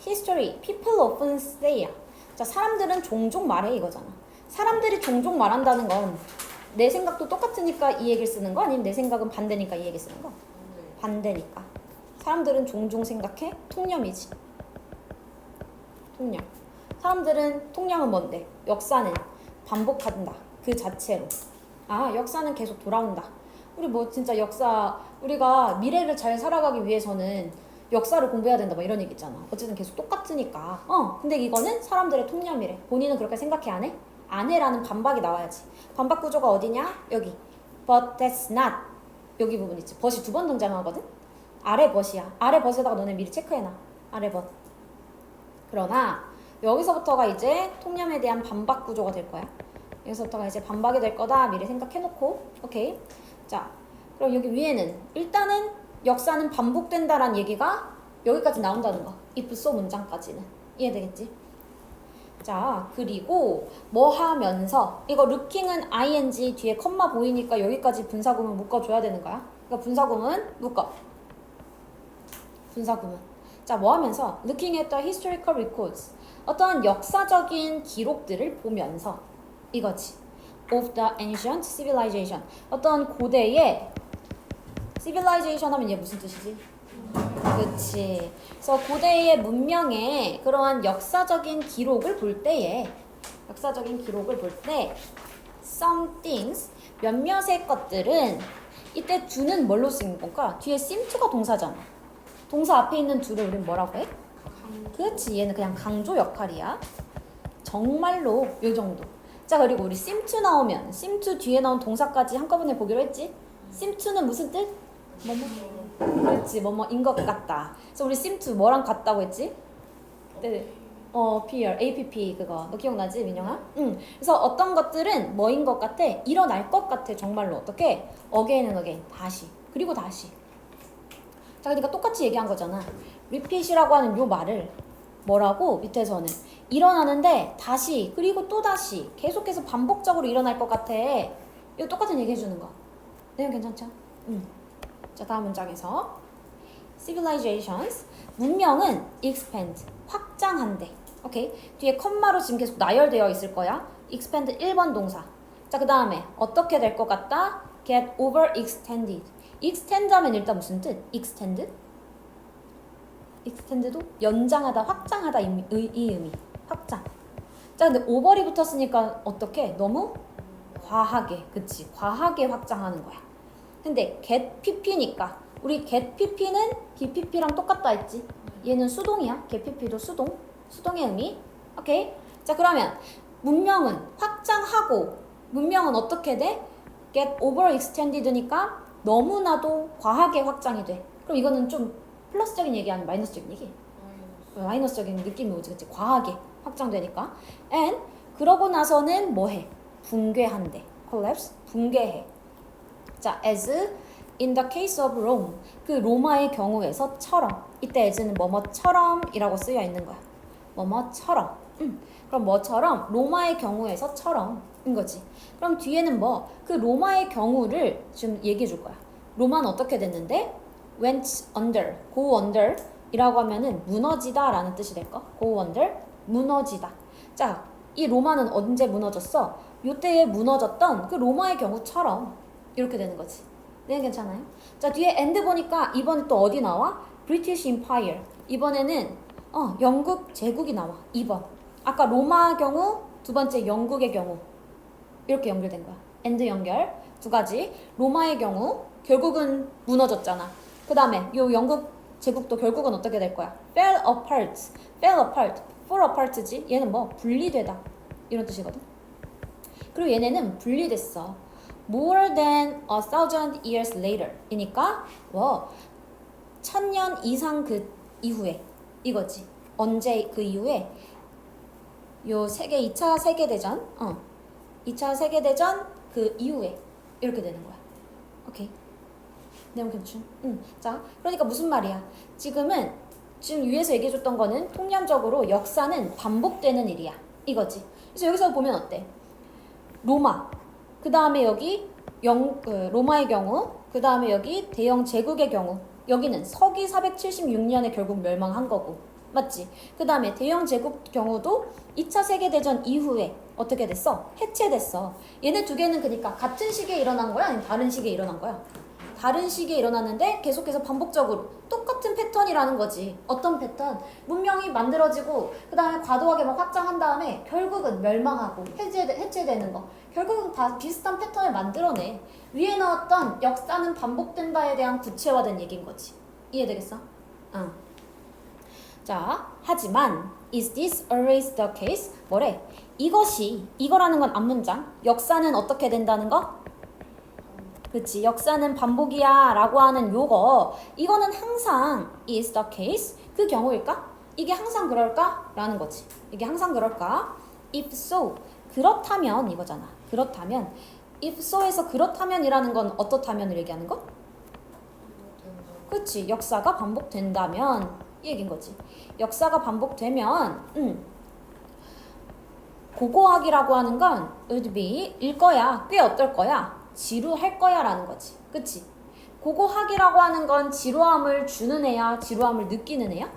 history, people often say. 자, 사람들은 종종 말해 이거잖아. 사람들이 종종 말한다는 건 내 생각도 똑같으니까 이 얘기를 쓰는 거 아니면 내 생각은 반대니까 이 얘기 쓰는 거? 반대니까. 사람들은 종종 생각해? 통념이지. 통념. 사람들은 통념은 뭔데? 역사는 반복한다. 그 자체로. 아, 역사는 계속 돌아온다. 우리 뭐 진짜 역사, 우리가 미래를 잘 살아가기 위해서는 역사를 공부해야 된다 뭐 이런 얘기 있잖아. 어쨌든 계속 똑같으니까. 근데 이거는 사람들의 통념이래. 본인은 그렇게 생각해 안 해? 안 해라는 반박이 나와야지. 반박 구조가 어디냐? 여기. But that's not. 여기 부분 있지. but이 두 번 등장하거든? 아래 but이야. 아래 but에다가 너네 미리 체크해놔. 아래 but. 그러나 여기서부터가 이제 통념에 대한 반박 구조가 될 거야. 여기서부터가 이제 반박이 될 거다. 미리 생각해놓고. 오케이. 자, 그럼 여기 위에는 일단은 역사는 반복된다라는 얘기가 여기까지 나온다는 거. if so 문장까지는. 이해되겠지? 자, 그리고 뭐 하면서 이거 looking은 ing 뒤에 컴마 보이니까 여기까지 분사구문 묶어줘야 되는 거야. 그러니까 분사구문 묶어. 분사구문. 자, 뭐 하면서 looking at the historical records 어떤 역사적인 기록들을 보면서 이거지. of the ancient civilization 어떤 고대의 civilization 하면 이게 무슨 뜻이지? 그치. 그래서 고대의 문명의 그러한 역사적인 기록을 볼 때에 some things 몇몇의 것들은 이때 do는 뭘로 쓰는 건가? 뒤에 seem to가 동사잖아. 동사 앞에 있는 do를 우린 뭐라고 해? 그렇지. 얘는 그냥 강조 역할이야. 정말로 요 정도. 자, 그리고 우리 seem to 나오면 seem to 뒤에 나온 동사까지 한꺼번에 보기로 했지? seem to는 무슨 뜻? 뭐뭐? 그렇지. 뭐뭐인 것 같다. 그래서 우리 seem to 뭐랑 같다고 했지? 네. appear, app 그거. 너 기억나지, 민영아? 응. 그래서 어떤 것들은 뭐인 것 같아? 일어날 것 같아. 정말로. 어떻게? again and again. 다시. 그리고 다시. 자, 그러니까 똑같이 얘기한 거잖아. repeat이라고 하는 요 말을 뭐라고? 밑에서는 일어나는데 다시 그리고 또 다시 계속해서 반복적으로 일어날 것 같아. 이거 똑같은 얘기 해주는 거. 내용 괜찮죠? 자, 다음 문장에서 civilizations 문명은 expand 확장한대. 오케이. 뒤에 컴마로 지금 계속 나열되어 있을 거야. expand 1번 동사. 자, 그 다음에 어떻게 될 것 같다? get overextended. extend 하면 일단 무슨 뜻? extend? extend도 연장하다, 확장하다 이 의미. 확장. 자, 근데 over이 붙었으니까 어떻게? 너무 과하게. 그치? 과하게 확장하는 거야. 근데 get pp니까 우리 get pp는 get pp랑 똑같다 했지? 얘는 수동이야. get pp도 수동의 의미. 오케이. 자, 그러면 문명은 확장하고 문명은 어떻게 돼? get overextended니까 너무나도 과하게 확장이 돼. 그럼 이거는 좀 플러스적인 얘기 아니면 마이너스적인 얘기? 마이너스적인 느낌이 오지. 그치? 과하게 확장되니까. and 그러고 나서는 뭐해? 붕괴한대. collapse 붕괴해. 자, as in the case of Rome. 그 로마의 경우에서처럼. 이때 as는 뭐뭐처럼 이라고 쓰여 있는 거야. 뭐뭐처럼. 그럼 뭐처럼? 로마의 경우에서처럼 인 거지. 그럼 뒤에는 뭐? 그 로마의 경우를 지금 얘기해 줄 거야. 로마는 어떻게 됐는데? went under, go under 이라고 하면은 무너지다 라는 뜻이 될까? go under, 무너지다. 자, 이 로마는 언제 무너졌어? 요때에 무너졌던 그 로마의 경우처럼 이렇게 되는 거지. 네, 괜찮아요? 자, 뒤에 and 보니까 이번에 또 어디 나와? British Empire. 이번에는 영국 제국이 나와. 2번. 아까 로마 경우, 두 번째 영국의 경우. 이렇게 연결된 거야. and 연결. 두 가지. 로마의 경우 결국은 무너졌잖아. 그 다음에 요 영국 제국도 결국은 어떻게 될 거야? fell apart. fall apart지. 얘는 뭐? 분리되다. 이런 뜻이거든. 그리고 얘네는 분리됐어. more than 1,000 years later 이니까 1000년 이상 그 이후에 이거지. 언제 그 이후에 요 2차 세계대전 2차 세계대전 그 이후에 이렇게 되는 거야. 오케이. 내용 괜찮? 자, 그러니까 무슨 말이야? 지금 위에서 얘기해줬던 거는 통념적으로 역사는 반복되는 일이야. 이거지. 그래서 여기서 보면 어때? 로마. 그 다음에 여기 로마의 경우, 그 다음에 여기 대영 제국의 경우, 여기는 서기 476년에 결국 멸망한 거고, 맞지? 그 다음에 대영 제국 경우도 2차 세계대전 이후에 어떻게 됐어? 해체됐어. 얘네 두 개는 그러니까 같은 시기에 일어난 거야? 아니면 다른 시기에 일어난 거야? 다른 시기에 일어났는데 계속해서 반복적으로 똑같은 패턴이라는 거지. 어떤 패턴? 문명이 만들어지고 그 다음에 과도하게 막 확장한 다음에 결국은 멸망하고 해체되는 거. 결국은 다 비슷한 패턴을 만들어내. 위에 나왔던 역사는 반복된다에 대한 구체화된 얘기인 거지. 이해되겠어? 응. 자, 하지만 is this always the case? 뭐래? 이거라는 건 앞문장. 역사는 어떻게 된다는 거? 그치, 역사는 반복이야 라고 하는 요거, 이거는 항상 is the case? 그 경우일까? 이게 항상 그럴까? 라는 거지. 이게 항상 그럴까? if so, 그렇다면 이거잖아. 그렇다면 if so에서 그렇다면이라는 건 어떻다면을 얘기하는 거? 그치, 역사가 반복된다면 이 얘기인 거지. 역사가 반복되면 고고학이라고 하는 건 would be 일 거야. 꽤 어떨 거야? 지루할 거야 라는 거지. 그치? 고고학이라고 하는 건 지루함을 주는 애야? 지루함을 느끼는 애야?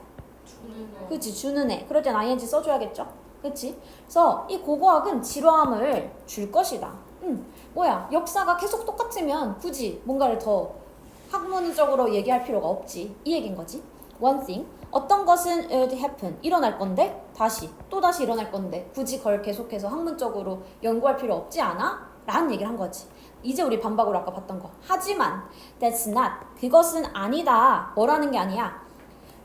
주는 애. 그치? 주는 애. 그럴 땐 ing 써줘야겠죠? 그치? 그래서 이 고고학은 지루함을 줄 것이다. 뭐야? 역사가 계속 똑같으면 굳이 뭔가를 더 학문적으로 얘기할 필요가 없지. 이 얘기인 거지. One thing. 어떤 것은 would happen. 일어날 건데 또다시 일어날 건데 굳이 그걸 계속해서 학문적으로 연구할 필요 없지 않아? 라는 얘기를 한 거지. 이제 우리 반박으로 아까 봤던 거. 하지만 that's not. 그것은 아니다. 뭐라는 게 아니야.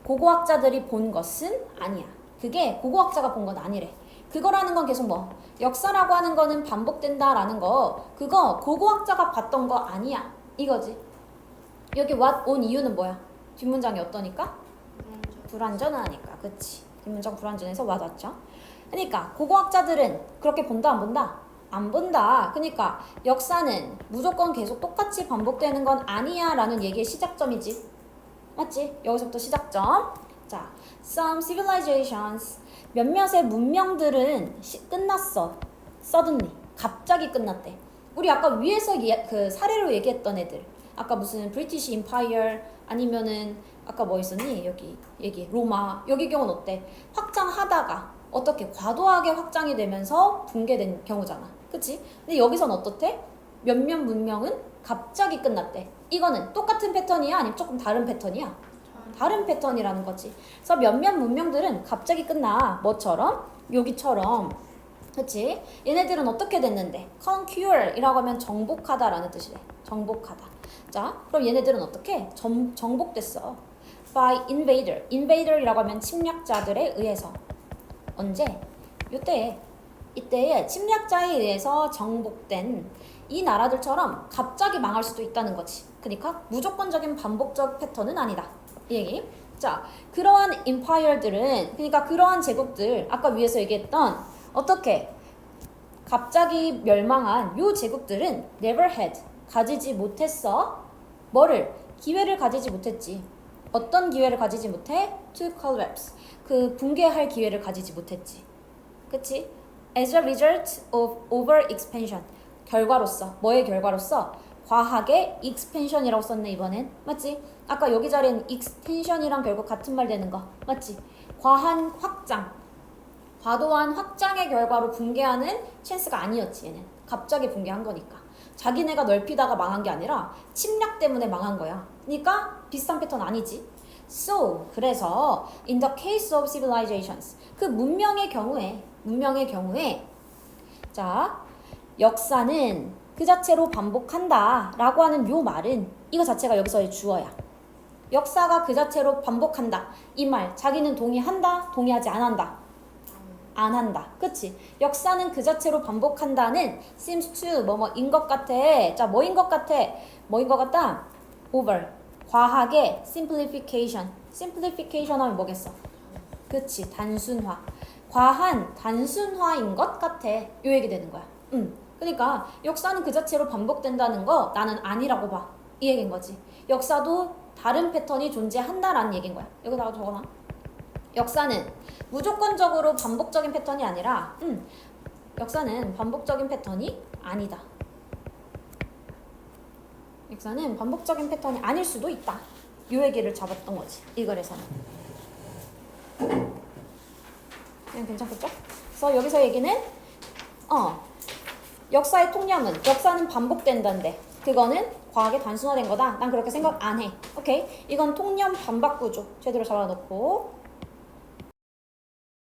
고고학자들이 본 것은 아니야. 그게 고고학자가 본 건 아니래. 그거라는 건 계속 뭐 역사라고 하는 거는 반복된다라는 거, 그거 고고학자가 봤던 거 아니야. 이거지. 여기 what 온 이유는 뭐야? 뒷문장이 어떠니까? 불완전하니까. 그치? 뒷문장 불완전해서 what 왔죠? 그러니까 고고학자들은 그렇게 본다 안 본다? 안 본다. 그러니까 역사는 무조건 계속 똑같이 반복되는 건 아니야 라는 얘기의 시작점이지. 맞지? 여기서부터 시작점. 자, some civilizations, 몇몇의 문명들은 끝났어. suddenly, 갑자기 끝났대. 우리 아까 위에서 그 사례로 얘기했던 애들, 아까 무슨 브리티시 임파이어 아니면은 아까 뭐 있었니? 여기 로마. 여기 경우는 어때? 확장하다가 어떻게 과도하게 확장이 되면서 붕괴된 경우잖아. 그치? 근데 여기선 어떻대? 몇몇 문명은 갑자기 끝났대. 이거는 똑같은 패턴이야? 아니면 조금 다른 패턴이야? 다른 패턴이라는 거지. 그래서 몇몇 문명들은 갑자기 끝나. 뭐처럼? 여기처럼. 그치? 얘네들은 어떻게 됐는데? conquer이라고 하면 정복하다라는 뜻이래. 정복하다. 자, 그럼 얘네들은 어떻게? 정복됐어. by invader. invader이라고 하면 침략자들에 의해서. 언제? 이때에 침략자에 의해서 정복된 이 나라들처럼 갑자기 망할 수도 있다는 거지. 그러니까 무조건적인 반복적 패턴은 아니다. 이 얘기. 자, 그러한 임파이어들은, 그러니까 그러한 제국들, 아까 위에서 얘기했던 어떻게 갑자기 멸망한 요 제국들은 never had, 가지지 못했어. 뭐를? 기회를 가지지 못했지. 어떤 기회를 가지지 못해? To collapse. 그 붕괴할 기회를 가지지 못했지. 그치? As a result of over expansion. 결과로서. 뭐의 결과로서? 과하게 expansion이라고 썼네 이번엔. 맞지? 아까 여기 자리엔 extension이랑 결국 같은 말 되는 거. 맞지? 과한 확장. 과도한 확장의 결과로 붕괴하는 찬스가 아니었지 얘는. 갑자기 붕괴한 거니까. 자기네가 넓히다가 망한 게 아니라 침략 때문에 망한 거야. 그러니까 비슷한 패턴 아니지. So, 그래서 in the case of civilizations, 그 문명의 경우에 자, 역사는 그 자체로 반복한다 라고 하는 요 말은 이거 자체가 여기서의 주어야. 역사가 그 자체로 반복한다. 이 말 자기는 동의한다? 동의하지 안 한다? 안 한다. 그치? 역사는 그 자체로 반복한다는 seems to 뭐뭐인 것 같아. 자, 뭐인 것 같아? 뭐인 것 같다? over. 과하게 simplification. simplification 하면 뭐겠어? 그치? 단순화. 과한 단순화인 것 같아. 요 얘기 되는 거야. 그러니까 역사는 그 자체로 반복된다는 거 나는 아니라고 봐. 이 얘기인 거지. 역사도 다른 패턴이 존재한다라는 얘기인 거야. 여기다가 적어놔. 역사는 무조건적으로 반복적인 패턴이 아니라 역사는 반복적인 패턴이 아니다. 역사는 반복적인 패턴이 아닐 수도 있다. 이 얘기를 잡았던 거지. 이 글에서는. 그냥 괜찮겠죠? 그래서 여기서 얘기는 역사의 통념은 역사는 반복된다는데 그거는 과학의 단순화된 거다. 난 그렇게 생각 안 해. 오케이? 이건 통념 반박 구조 제대로 잡아놓고